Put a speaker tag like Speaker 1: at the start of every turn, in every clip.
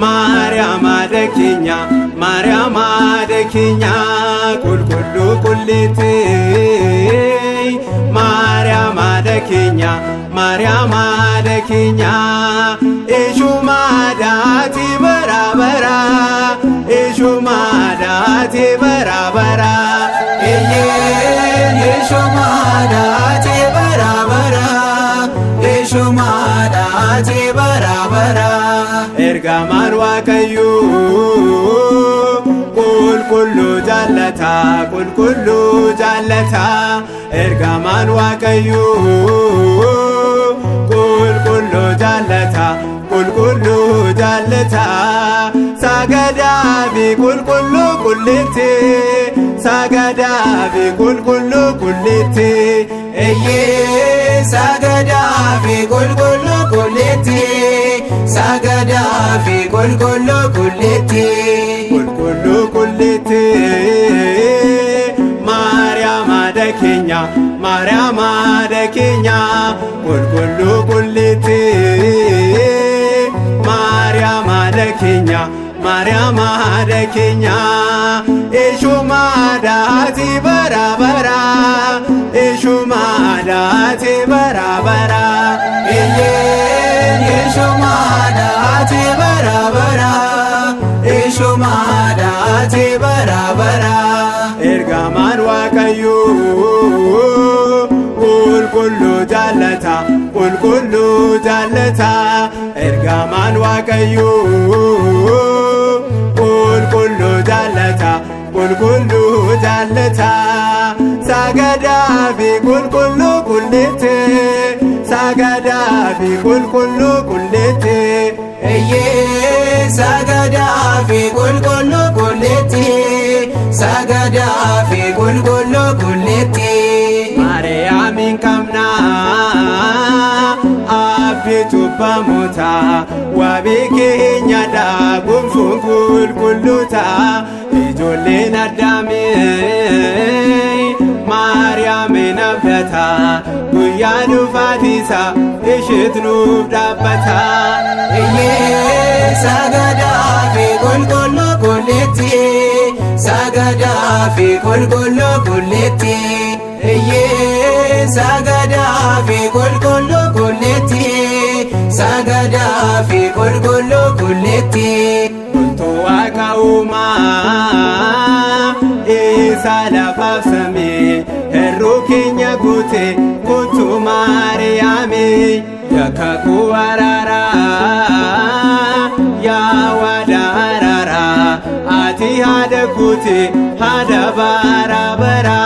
Speaker 1: ማርያም አደኪኛ ማርያም አደኪኛ ቁልቁሉ ቁልቲ ማርያም አደኪኛ ማርያም አደኪኛ ኢሹማዳቲ በራበራ ኢሹማዳቲ በራበራ ኢሹማዳቲ በራበራ ኢሹማዳቲ በራበራ ኤርጋማን ዋቀዩ ቁልቁሉ ጃለታ ቁልቁሉ ጃለታ ኤርጋማን ዋቀዩ ቁልቁሉ ጃለታ ቁልቁሉ ጃለታ ሳገዳቢ ቁልቁሉ ቁልቲ ሳገዳቢ ቁልቁሉ ቁልቲ እዬ ሳገዳቢ ቁልቁሉ ቁልቲ ሳገዳቢ ቁልቁሉ ቁልቲ ቁልቁሉ ቁልቲ ማርያም አደኪኛ ማርያም አደኪኛ ቁልቁሉ ቁልቲ ማርያም አደኪኛ ማርያም አደኪኛ ኢሹማዳቲ በራበራ ኢሹማዳቲ በራበራ ኢሹማዳቲ በራበራ ኢሹማዳቲ በራበራ ኤርጋማን ዋቀዩ ቁልቁሉ ጃለታ ቁልቁሉ ጃለታ ኤርጋማን ዋቀዩ ቁልቁሉ ጃለታ ቁልቁሉ ጃለታ ሳገዳፊ ቁልቁሉ ቁልቲ ሳገዳፊ ቁልቁሉ ቁልቲ እዬ ሳገዳፊ ቁልቁሉ ቁልቲ ሳገዳፊ ቁልቁሉ ቁልቲ ማርያምን ቀምና አቢቱ በሞታ ዋቢኬኛዳ ጉንፉን ቁልቁሉታ ijoolleen addaamee maariyaamin abdata guyyaa dhufaatiisa isheet nuuf dhaabbata iyyee sagadaa fi qulqulluu qulleetti sagadaa fi qulqulluu qulleetti iyyee sagadaa fi qulqulluu qulleetti sagadaa fi qulqulluu qulleetti waaqa uumaa isa lafaaf samii herruu keenya guute kuntu maariyaami yakakuu araaraa yaa waada araaraa ati haadha guute haadha bara bara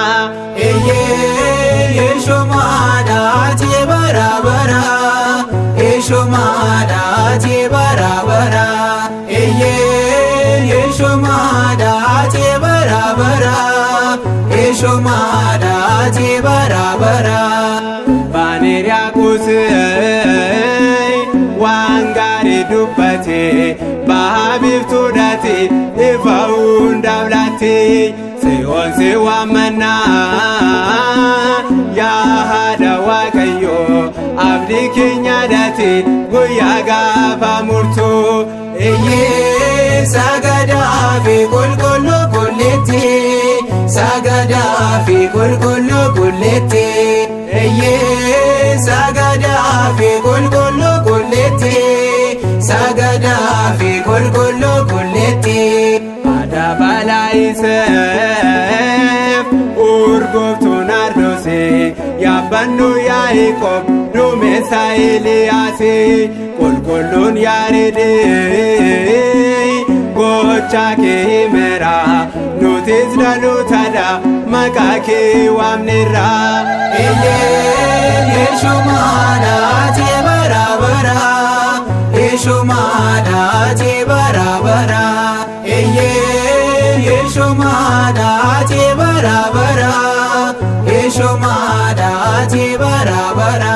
Speaker 1: eeyyee yeeshumaadha ati bara bara yeeshumaadha ati bara bara Yeshomadaati barabara Yeshomadaati barabara Baaneriyaa kuusee waan gaarii dubbate baha biiftuudhaati ifa hundaaf laatti si'oon si waamannaa yaa haadha Waaqayyoo abdii keenyaadhaati guyyaa gaafa murtuu iyyee sagadaa fi qulqulluu qulleetti sagadaa fi qulqulluu qulleetti iyyee sagadaa fi qulqulluu qulleetti sagadaa fi qulqulluu qulleetti haadha balaa'iseef urgooftuun ardoosee yaabbannu Yaaqoob duumessa Eeliyaasii qulqulluun Yaareedii gochaa kee himeera nutis dhalootadha maqaa kee waamneerra iyyee yeeshumaadhaati barabara yeeshumaadhaati barabara iyyee yeeshumaadhaati barabara yeeshumaadhaati barabara